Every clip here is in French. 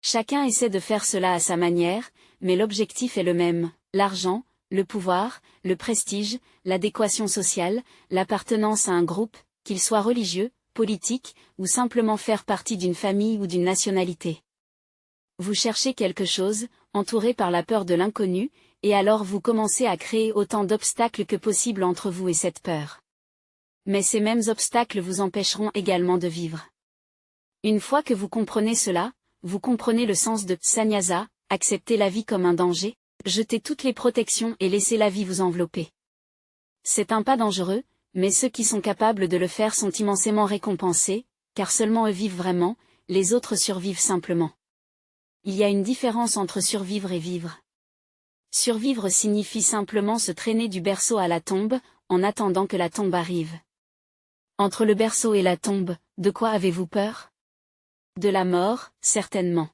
Chacun essaie de faire cela à sa manière, mais l'objectif est le même, l'argent, le pouvoir, le prestige, l'adéquation sociale, l'appartenance à un groupe, qu'il soit religieux, politique, ou simplement faire partie d'une famille ou d'une nationalité. Vous cherchez quelque chose, entouré par la peur de l'inconnu, et alors vous commencez à créer autant d'obstacles que possible entre vous et cette peur. Mais ces mêmes obstacles vous empêcheront également de vivre. Une fois que vous comprenez cela, vous comprenez le sens de sannyasa, accepter la vie comme un danger, jeter toutes les protections et laisser la vie vous envelopper. C'est un pas dangereux, mais ceux qui sont capables de le faire sont immensément récompensés, car seulement eux vivent vraiment, les autres survivent simplement. Il y a une différence entre survivre et vivre. Survivre signifie simplement se traîner du berceau à la tombe, en attendant que la tombe arrive. Entre le berceau et la tombe, de quoi avez-vous peur? De la mort, certainement.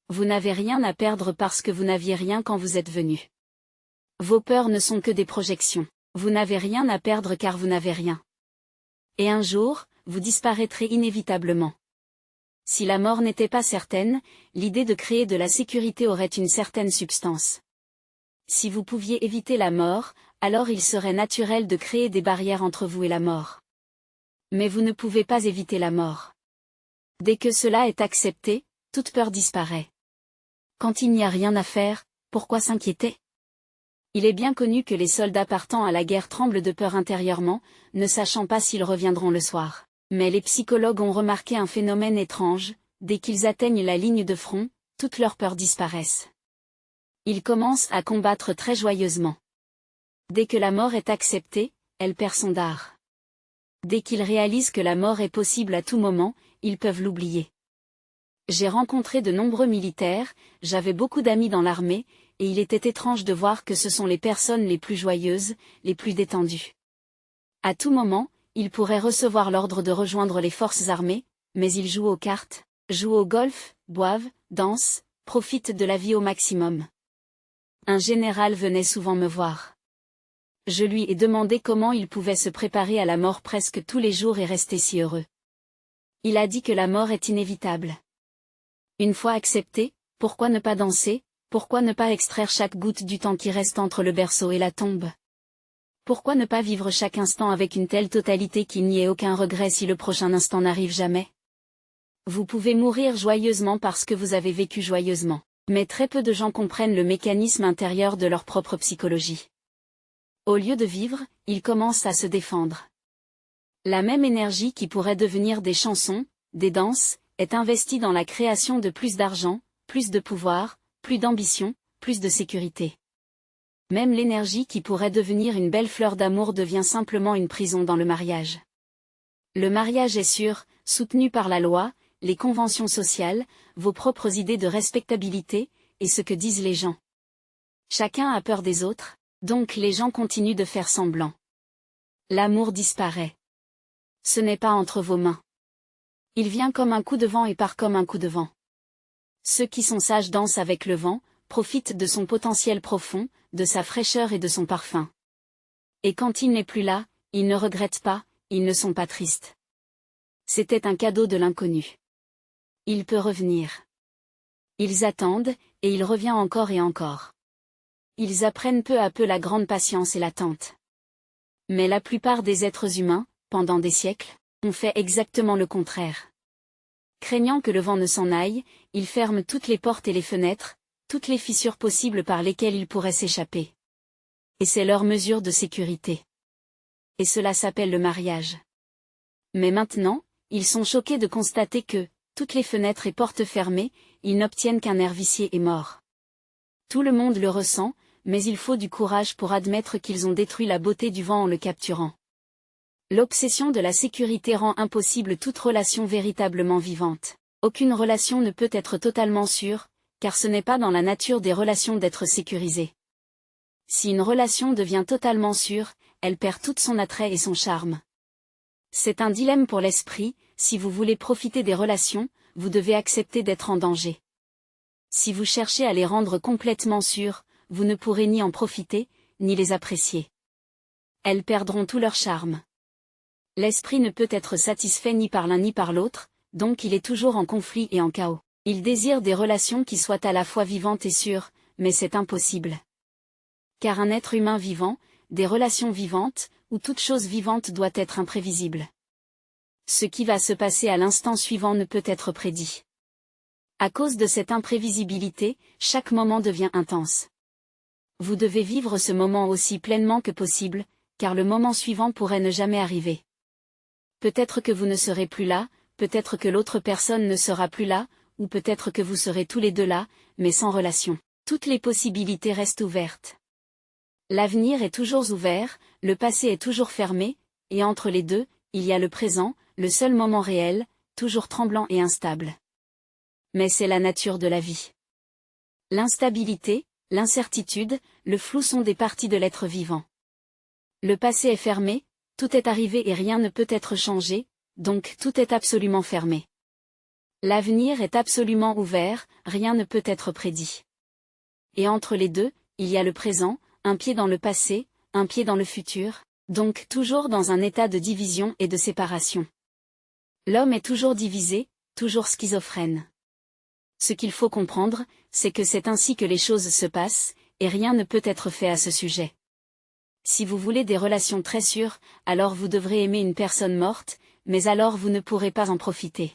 Vous n'avez rien à perdre parce que vous n'aviez rien quand vous êtes venu. Vos peurs ne sont que des projections. Vous n'avez rien à perdre car vous n'avez rien. Et un jour, vous disparaîtrez inévitablement. Si la mort n'était pas certaine, l'idée de créer de la sécurité aurait une certaine substance. Si vous pouviez éviter la mort, alors il serait naturel de créer des barrières entre vous et la mort. Mais vous ne pouvez pas éviter la mort. Dès que cela est accepté, toute peur disparaît. Quand il n'y a rien à faire, pourquoi s'inquiéter? Il est bien connu que les soldats partant à la guerre tremblent de peur intérieurement, ne sachant pas s'ils reviendront le soir. Mais les psychologues ont remarqué un phénomène étrange, dès qu'ils atteignent la ligne de front, toutes leurs peurs disparaissent. Ils commencent à combattre très joyeusement. Dès que la mort est acceptée, elle perd son dard. Dès qu'ils réalisent que la mort est possible à tout moment, ils peuvent l'oublier. J'ai rencontré de nombreux militaires, j'avais beaucoup d'amis dans l'armée, et il était étrange de voir que ce sont les personnes les plus joyeuses, les plus détendues. À tout moment, ils pourraient recevoir l'ordre de rejoindre les forces armées, mais ils jouent aux cartes, jouent au golf, boivent, dansent, profitent de la vie au maximum. Un général venait souvent me voir. Je lui ai demandé comment il pouvait se préparer à la mort presque tous les jours et rester si heureux. Il a dit que la mort est inévitable. Une fois acceptée, pourquoi ne pas danser, pourquoi ne pas extraire chaque goutte du temps qui reste entre le berceau et la tombe? Pourquoi ne pas vivre chaque instant avec une telle totalité qu'il n'y ait aucun regret si le prochain instant n'arrive jamais? Vous pouvez mourir joyeusement parce que vous avez vécu joyeusement, mais très peu de gens comprennent le mécanisme intérieur de leur propre psychologie. Au lieu de vivre, ils commencent à se défendre. La même énergie qui pourrait devenir des chansons, des danses, est investie dans la création de plus d'argent, plus de pouvoir, plus d'ambition, plus de sécurité. Même l'énergie qui pourrait devenir une belle fleur d'amour devient simplement une prison dans le mariage. Le mariage est sûr, soutenu par la loi, les conventions sociales, vos propres idées de respectabilité, et ce que disent les gens. Chacun a peur des autres, donc les gens continuent de faire semblant. L'amour disparaît. Ce n'est pas entre vos mains. Il vient comme un coup de vent et part comme un coup de vent. Ceux qui sont sages dansent avec le vent, profitent de son potentiel profond, de sa fraîcheur et de son parfum. Et quand il n'est plus là, ils ne regrettent pas, ils ne sont pas tristes. C'était un cadeau de l'inconnu. Il peut revenir. Ils attendent, et il revient encore et encore. Ils apprennent peu à peu la grande patience et l'attente. Mais la plupart des êtres humains, pendant des siècles, ont fait exactement le contraire. Craignant que le vent ne s'en aille, ils ferment toutes les portes et les fenêtres, toutes les fissures possibles par lesquelles ils pourraient s'échapper. Et c'est leur mesure de sécurité. Et cela s'appelle le mariage. Mais maintenant, ils sont choqués de constater que, toutes les fenêtres et portes fermées, ils n'obtiennent qu'un air vicié et mort. Tout le monde le ressent, mais il faut du courage pour admettre qu'ils ont détruit la beauté du vent en le capturant. L'obsession de la sécurité rend impossible toute relation véritablement vivante. Aucune relation ne peut être totalement sûre, car ce n'est pas dans la nature des relations d'être sécurisée. Si une relation devient totalement sûre, elle perd tout son attrait et son charme. C'est un dilemme pour l'esprit, si vous voulez profiter des relations, vous devez accepter d'être en danger. Si vous cherchez à les rendre complètement sûres, vous ne pourrez ni en profiter, ni les apprécier. Elles perdront tout leur charme. L'esprit ne peut être satisfait ni par l'un ni par l'autre, donc il est toujours en conflit et en chaos. Ils désirent des relations qui soient à la fois vivantes et sûres, mais c'est impossible. Car un être humain vivant, des relations vivantes, ou toute chose vivante doit être imprévisible. Ce qui va se passer à l'instant suivant ne peut être prédit. À cause de cette imprévisibilité, chaque moment devient intense. Vous devez vivre ce moment aussi pleinement que possible, car le moment suivant pourrait ne jamais arriver. Peut-être que vous ne serez plus là, peut-être que l'autre personne ne sera plus là, ou peut-être que vous serez tous les deux là, mais sans relation. Toutes les possibilités restent ouvertes. L'avenir est toujours ouvert, le passé est toujours fermé, et entre les deux, il y a le présent, le seul moment réel, toujours tremblant et instable. Mais c'est la nature de la vie. L'instabilité, l'incertitude, le flou sont des parties de l'être vivant. Le passé est fermé, tout est arrivé et rien ne peut être changé, donc tout est absolument fermé. L'avenir est absolument ouvert, rien ne peut être prédit. Et entre les deux, il y a le présent, un pied dans le passé, un pied dans le futur, donc toujours dans un état de division et de séparation. L'homme est toujours divisé, toujours schizophrène. Ce qu'il faut comprendre, c'est que c'est ainsi que les choses se passent, et rien ne peut être fait à ce sujet. Si vous voulez des relations très sûres, alors vous devrez aimer une personne morte, mais alors vous ne pourrez pas en profiter.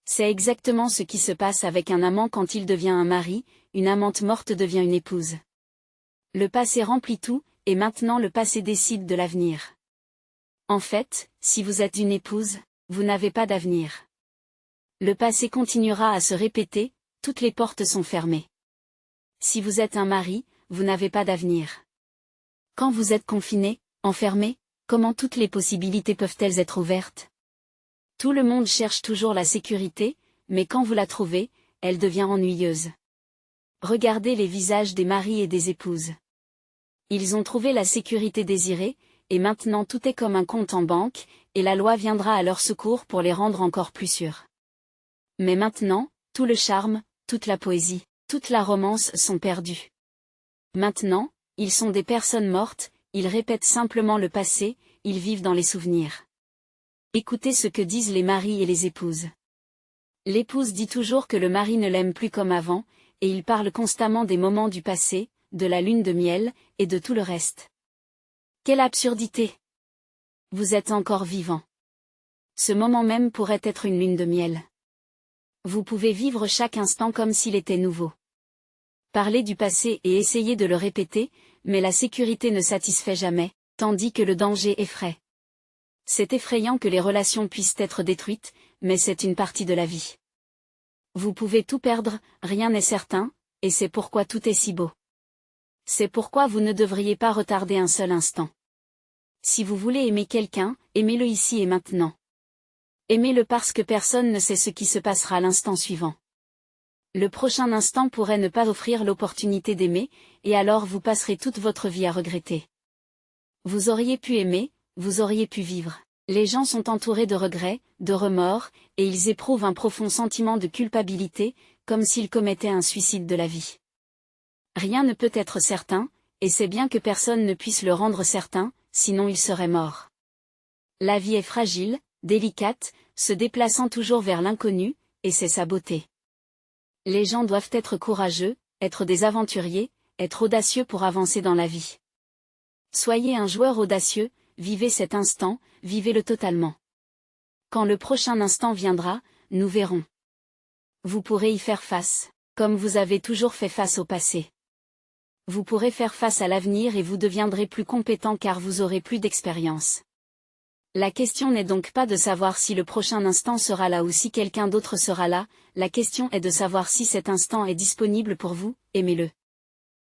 C'est exactement ce qui se passe avec un amant quand il devient un mari, une amante morte devient une épouse. Le passé remplit tout, et maintenant le passé décide de l'avenir. En fait, si vous êtes une épouse, vous n'avez pas d'avenir. Le passé continuera à se répéter, toutes les portes sont fermées. Si vous êtes un mari, vous n'avez pas d'avenir. Quand vous êtes confiné, enfermé, comment toutes les possibilités peuvent-elles être ouvertes? Tout le monde cherche toujours la sécurité, mais quand vous la trouvez, elle devient ennuyeuse. Regardez les visages des maris et des épouses. Ils ont trouvé la sécurité désirée, et maintenant tout est comme un compte en banque, et la loi viendra à leur secours pour les rendre encore plus sûrs. Mais maintenant, tout le charme, toute la poésie, toute la romance sont perdus. Maintenant, ils sont des personnes mortes, ils répètent simplement le passé, ils vivent dans les souvenirs. Écoutez ce que disent les maris et les épouses. L'épouse dit toujours que le mari ne l'aime plus comme avant, et il parle constamment des moments du passé, de la lune de miel, et de tout le reste. Quelle absurdité! Vous êtes encore vivant. Ce moment même pourrait être une lune de miel. Vous pouvez vivre chaque instant comme s'il était nouveau. Parlez du passé et essayez de le répéter, mais la sécurité ne satisfait jamais, tandis que le danger effraie. C'est effrayant que les relations puissent être détruites, mais c'est une partie de la vie. Vous pouvez tout perdre, rien n'est certain, et c'est pourquoi tout est si beau. C'est pourquoi vous ne devriez pas retarder un seul instant. Si vous voulez aimer quelqu'un, aimez-le ici et maintenant. Aimez-le parce que personne ne sait ce qui se passera l'instant suivant. Le prochain instant pourrait ne pas offrir l'opportunité d'aimer, et alors vous passerez toute votre vie à regretter. Vous auriez pu aimer, vous auriez pu vivre. Les gens sont entourés de regrets, de remords, et ils éprouvent un profond sentiment de culpabilité, comme s'ils commettaient un suicide de la vie. Rien ne peut être certain, et c'est bien que personne ne puisse le rendre certain, sinon il serait mort. La vie est fragile, délicate, se déplaçant toujours vers l'inconnu, et c'est sa beauté. Les gens doivent être courageux, être des aventuriers, être audacieux pour avancer dans la vie. Soyez un joueur audacieux, vivez cet instant, vivez-le totalement. Quand le prochain instant viendra, nous verrons. Vous pourrez y faire face, comme vous avez toujours fait face au passé. Vous pourrez faire face à l'avenir et vous deviendrez plus compétent car vous aurez plus d'expérience. La question n'est donc pas de savoir si le prochain instant sera là ou si quelqu'un d'autre sera là, la question est de savoir si cet instant est disponible pour vous, aimez-le.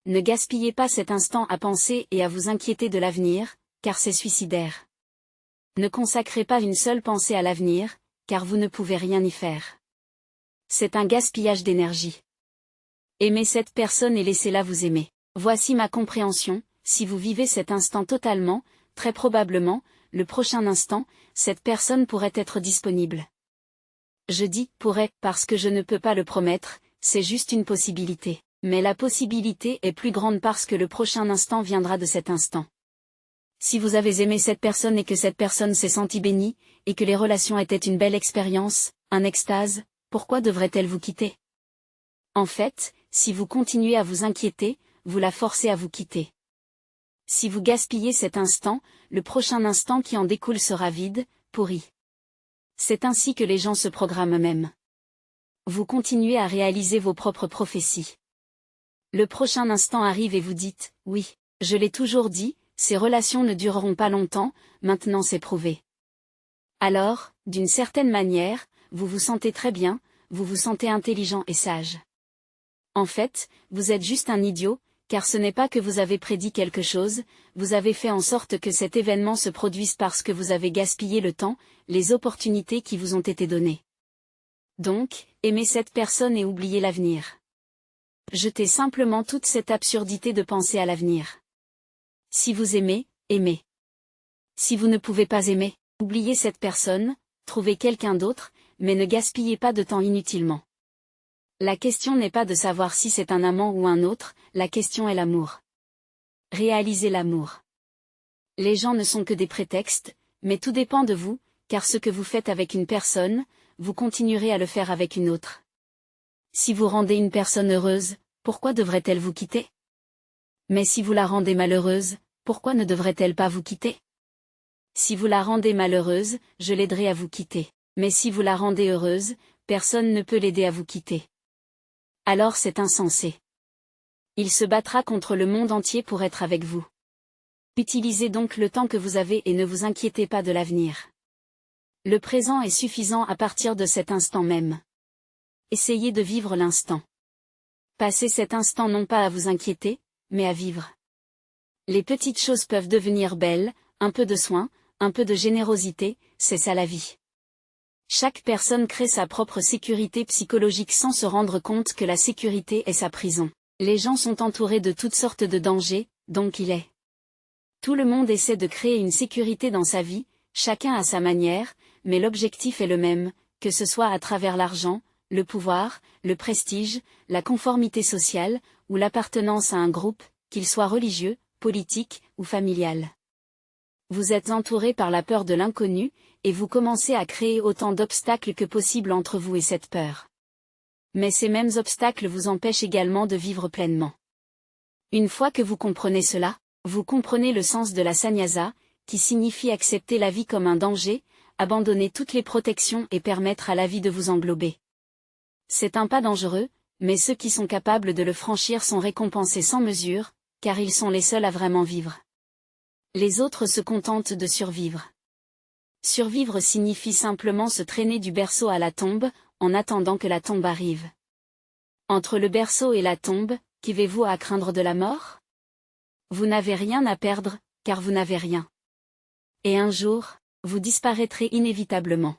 Ne gaspillez pas cet instant à penser et à vous inquiéter de l'avenir, car c'est suicidaire. Ne consacrez pas une seule pensée à l'avenir, car vous ne pouvez rien y faire. C'est un gaspillage d'énergie. Aimez cette personne et laissez-la vous aimer. Voici ma compréhension, si vous vivez cet instant totalement, très probablement, le prochain instant, cette personne pourrait être disponible. Je dis « pourrait » parce que je ne peux pas le promettre, c'est juste une possibilité. Mais la possibilité est plus grande parce que le prochain instant viendra de cet instant. Si vous avez aimé cette personne et que cette personne s'est sentie bénie, et que les relations étaient une belle expérience, un extase, pourquoi devrait-elle vous quitter? En fait, si vous continuez à vous inquiéter, vous la forcez à vous quitter. Si vous gaspillez cet instant, le prochain instant qui en découle sera vide, pourri. C'est ainsi que les gens se programment eux-mêmes. Vous continuez à réaliser vos propres prophéties. Le prochain instant arrive et vous dites, oui, je l'ai toujours dit, ces relations ne dureront pas longtemps, maintenant c'est prouvé. Alors, d'une certaine manière, vous vous sentez très bien, vous vous sentez intelligent et sage. En fait, vous êtes juste un idiot, car ce n'est pas que vous avez prédit quelque chose, vous avez fait en sorte que cet événement se produise parce que vous avez gaspillé le temps, les opportunités qui vous ont été données. Donc, aimez cette personne et oubliez l'avenir. Jetez simplement toute cette absurdité de penser à l'avenir. Si vous aimez, aimez. Si vous ne pouvez pas aimer, oubliez cette personne, trouvez quelqu'un d'autre, mais ne gaspillez pas de temps inutilement. La question n'est pas de savoir si c'est un amant ou un autre, la question est l'amour. Réalisez l'amour. Les gens ne sont que des prétextes, mais tout dépend de vous, car ce que vous faites avec une personne, vous continuerez à le faire avec une autre. Si vous rendez une personne heureuse, pourquoi devrait-elle vous quitter? Mais si vous la rendez malheureuse, pourquoi ne devrait-elle pas vous quitter? Si vous la rendez malheureuse, je l'aiderai à vous quitter. Mais si vous la rendez heureuse, personne ne peut l'aider à vous quitter. Alors c'est insensé. Il se battra contre le monde entier pour être avec vous. Utilisez donc le temps que vous avez et ne vous inquiétez pas de l'avenir. Le présent est suffisant à partir de cet instant même. Essayez de vivre l'instant. Passez cet instant non pas à vous inquiéter, mais à vivre. Les petites choses peuvent devenir belles, un peu de soin, un peu de générosité, c'est ça la vie. Chaque personne crée sa propre sécurité psychologique sans se rendre compte que la sécurité est sa prison. Les gens sont entourés de toutes sortes de dangers, donc il est. Tout le monde essaie de créer une sécurité dans sa vie, chacun à sa manière, mais l'objectif est le même, que ce soit à travers l'argent, le pouvoir, le prestige, la conformité sociale, ou l'appartenance à un groupe, qu'il soit religieux, politique, ou familial. Vous êtes entouré par la peur de l'inconnu, et vous commencez à créer autant d'obstacles que possible entre vous et cette peur. Mais ces mêmes obstacles vous empêchent également de vivre pleinement. Une fois que vous comprenez cela, vous comprenez le sens de la sannyasa, qui signifie accepter la vie comme un danger, abandonner toutes les protections et permettre à la vie de vous englober. C'est un pas dangereux, mais ceux qui sont capables de le franchir sont récompensés sans mesure, car ils sont les seuls à vraiment vivre. Les autres se contentent de survivre. Survivre signifie simplement se traîner du berceau à la tombe, en attendant que la tombe arrive. Entre le berceau et la tombe, qu'avez-vous à craindre de la mort? Vous n'avez rien à perdre, car vous n'avez rien. Et un jour, vous disparaîtrez inévitablement.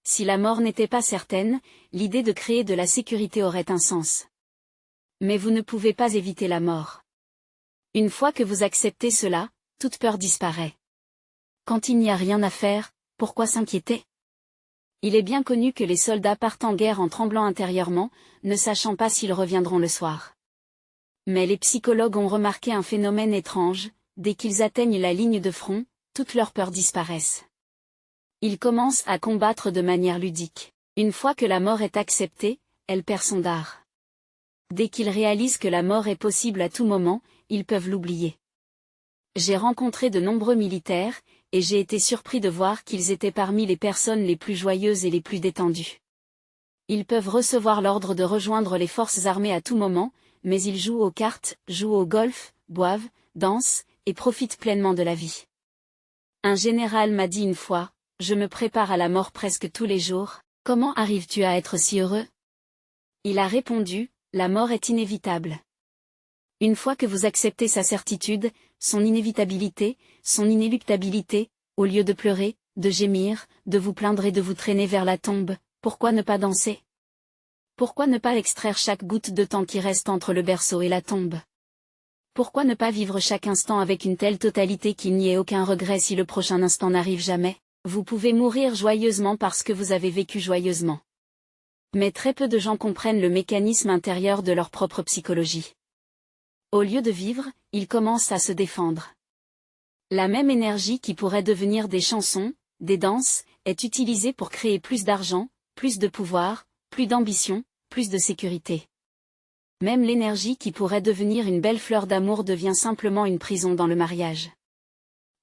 Si la mort n'était pas certaine, l'idée de créer de la sécurité aurait un sens. Mais vous ne pouvez pas éviter la mort. Une fois que vous acceptez cela, toute peur disparaît. Quand il n'y a rien à faire, pourquoi s'inquiéter? Il est bien connu que les soldats partent en guerre en tremblant intérieurement, ne sachant pas s'ils reviendront le soir. Mais les psychologues ont remarqué un phénomène étrange, dès qu'ils atteignent la ligne de front, toutes leurs peurs disparaissent. Ils commencent à combattre de manière ludique. Une fois que la mort est acceptée, elle perd son dard. Dès qu'ils réalisent que la mort est possible à tout moment, ils peuvent l'oublier. J'ai rencontré de nombreux militaires, et j'ai été surpris de voir qu'ils étaient parmi les personnes les plus joyeuses et les plus détendues. Ils peuvent recevoir l'ordre de rejoindre les forces armées à tout moment, mais ils jouent aux cartes, jouent au golf, boivent, dansent, et profitent pleinement de la vie. Un général m'a dit une fois, « Je me prépare à la mort presque tous les jours, comment arrives-tu à être si heureux ?» Il a répondu, « La mort est inévitable. » Une fois que vous acceptez sa certitude, son inévitabilité, son inéluctabilité, au lieu de pleurer, de gémir, de vous plaindre et de vous traîner vers la tombe, pourquoi ne pas danser? Pourquoi ne pas extraire chaque goutte de temps qui reste entre le berceau et la tombe? Pourquoi ne pas vivre chaque instant avec une telle totalité qu'il n'y ait aucun regret si le prochain instant n'arrive jamais? Vous pouvez mourir joyeusement parce que vous avez vécu joyeusement. Mais très peu de gens comprennent le mécanisme intérieur de leur propre psychologie. Au lieu de vivre, ils commencent à se défendre. La même énergie qui pourrait devenir des chansons, des danses, est utilisée pour créer plus d'argent, plus de pouvoir, plus d'ambition, plus de sécurité. Même l'énergie qui pourrait devenir une belle fleur d'amour devient simplement une prison dans le mariage.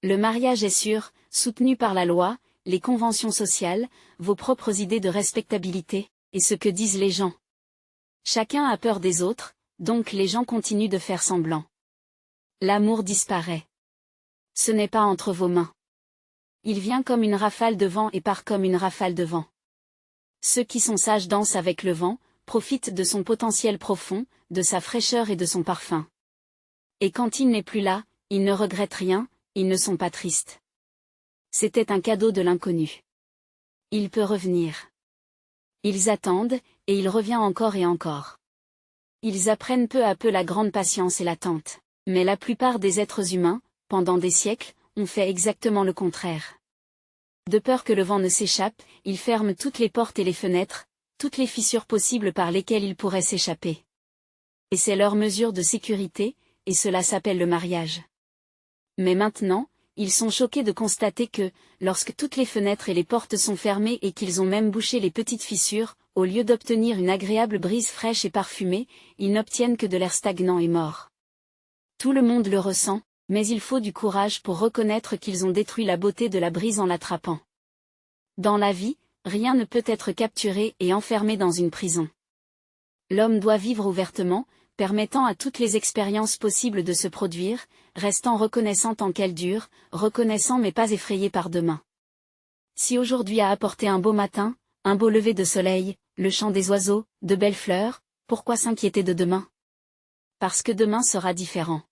Le mariage est sûr, soutenu par la loi, les conventions sociales, vos propres idées de respectabilité, et ce que disent les gens. Chacun a peur des autres, donc les gens continuent de faire semblant. L'amour disparaît. Ce n'est pas entre vos mains. Il vient comme une rafale de vent et part comme une rafale de vent. Ceux qui sont sages dansent avec le vent, profitent de son potentiel profond, de sa fraîcheur et de son parfum. Et quand il n'est plus là, ils ne regrettent rien, ils ne sont pas tristes. C'était un cadeau de l'inconnu. Il peut revenir. Ils attendent, et il revient encore et encore. Ils apprennent peu à peu la grande patience et l'attente. Mais la plupart des êtres humains, pendant des siècles, ont fait exactement le contraire. De peur que le vent ne s'échappe, ils ferment toutes les portes et les fenêtres, toutes les fissures possibles par lesquelles ils pourraient s'échapper. Et c'est leur mesure de sécurité, et cela s'appelle le mariage. Mais maintenant, ils sont choqués de constater que, lorsque toutes les fenêtres et les portes sont fermées et qu'ils ont même bouché les petites fissures, au lieu d'obtenir une agréable brise fraîche et parfumée, ils n'obtiennent que de l'air stagnant et mort. Tout le monde le ressent, mais il faut du courage pour reconnaître qu'ils ont détruit la beauté de la brise en l'attrapant. Dans la vie, rien ne peut être capturé et enfermé dans une prison. L'homme doit vivre ouvertement, permettant à toutes les expériences possibles de se produire, restant reconnaissant tant qu'elles durent, reconnaissant mais pas effrayé par demain. Si aujourd'hui a apporté un beau matin, un beau lever de soleil, le chant des oiseaux, de belles fleurs, pourquoi s'inquiéter de demain? Parce que demain sera différent.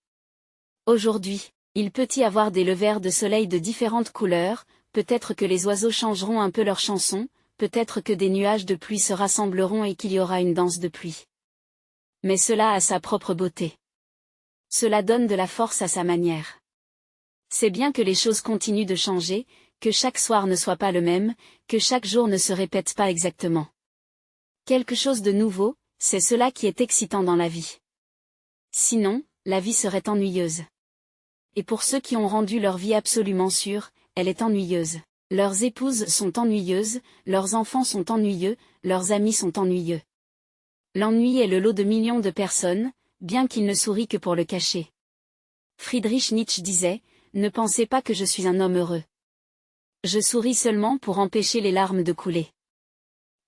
Aujourd'hui, il peut y avoir des levers de soleil de différentes couleurs, peut-être que les oiseaux changeront un peu leur chanson, peut-être que des nuages de pluie se rassembleront et qu'il y aura une danse de pluie. Mais cela a sa propre beauté. Cela donne de la force à sa manière. C'est bien que les choses continuent de changer, que chaque soir ne soit pas le même, que chaque jour ne se répète pas exactement. Quelque chose de nouveau, c'est cela qui est excitant dans la vie. Sinon, la vie serait ennuyeuse. Et pour ceux qui ont rendu leur vie absolument sûre, elle est ennuyeuse. Leurs épouses sont ennuyeuses, leurs enfants sont ennuyeux, leurs amis sont ennuyeux. L'ennui est le lot de millions de personnes, bien qu'ils ne sourient que pour le cacher. Friedrich Nietzsche disait, « Ne pensez pas que je suis un homme heureux. Je souris seulement pour empêcher les larmes de couler.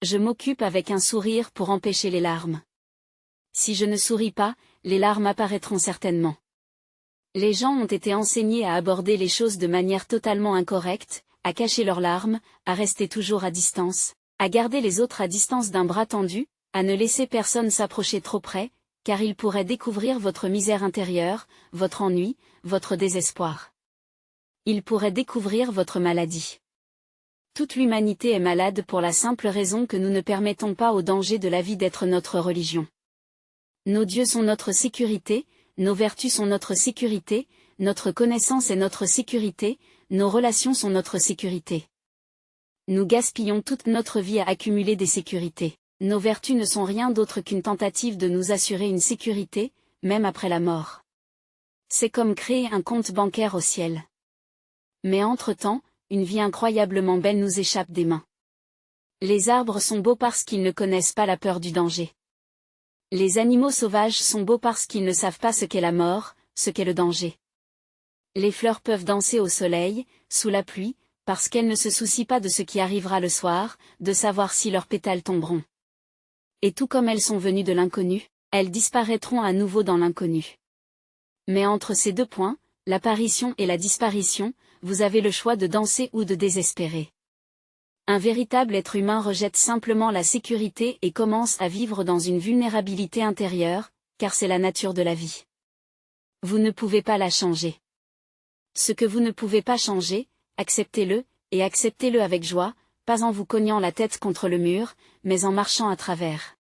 Je m'occupe avec un sourire pour empêcher les larmes. Si je ne souris pas, les larmes apparaîtront certainement. » Les gens ont été enseignés à aborder les choses de manière totalement incorrecte, à cacher leurs larmes, à rester toujours à distance, à garder les autres à distance d'un bras tendu, à ne laisser personne s'approcher trop près, car ils pourraient découvrir votre misère intérieure, votre ennui, votre désespoir. Ils pourraient découvrir votre maladie. Toute l'humanité est malade pour la simple raison que nous ne permettons pas au danger de la vie d'être notre religion. Nos dieux sont notre sécurité, nos vertus sont notre sécurité, notre connaissance est notre sécurité, nos relations sont notre sécurité. Nous gaspillons toute notre vie à accumuler des sécurités. Nos vertus ne sont rien d'autre qu'une tentative de nous assurer une sécurité, même après la mort. C'est comme créer un compte bancaire au ciel. Mais entre-temps, une vie incroyablement belle nous échappe des mains. Les arbres sont beaux parce qu'ils ne connaissent pas la peur du danger. Les animaux sauvages sont beaux parce qu'ils ne savent pas ce qu'est la mort, ce qu'est le danger. Les fleurs peuvent danser au soleil, sous la pluie, parce qu'elles ne se soucient pas de ce qui arrivera le soir, de savoir si leurs pétales tomberont. Et tout comme elles sont venues de l'inconnu, elles disparaîtront à nouveau dans l'inconnu. Mais entre ces deux points, l'apparition et la disparition, vous avez le choix de danser ou de désespérer. Un véritable être humain rejette simplement la sécurité et commence à vivre dans une vulnérabilité intérieure, car c'est la nature de la vie. Vous ne pouvez pas la changer. Ce que vous ne pouvez pas changer, acceptez-le, et acceptez-le avec joie, pas en vous cognant la tête contre le mur, mais en marchant à travers.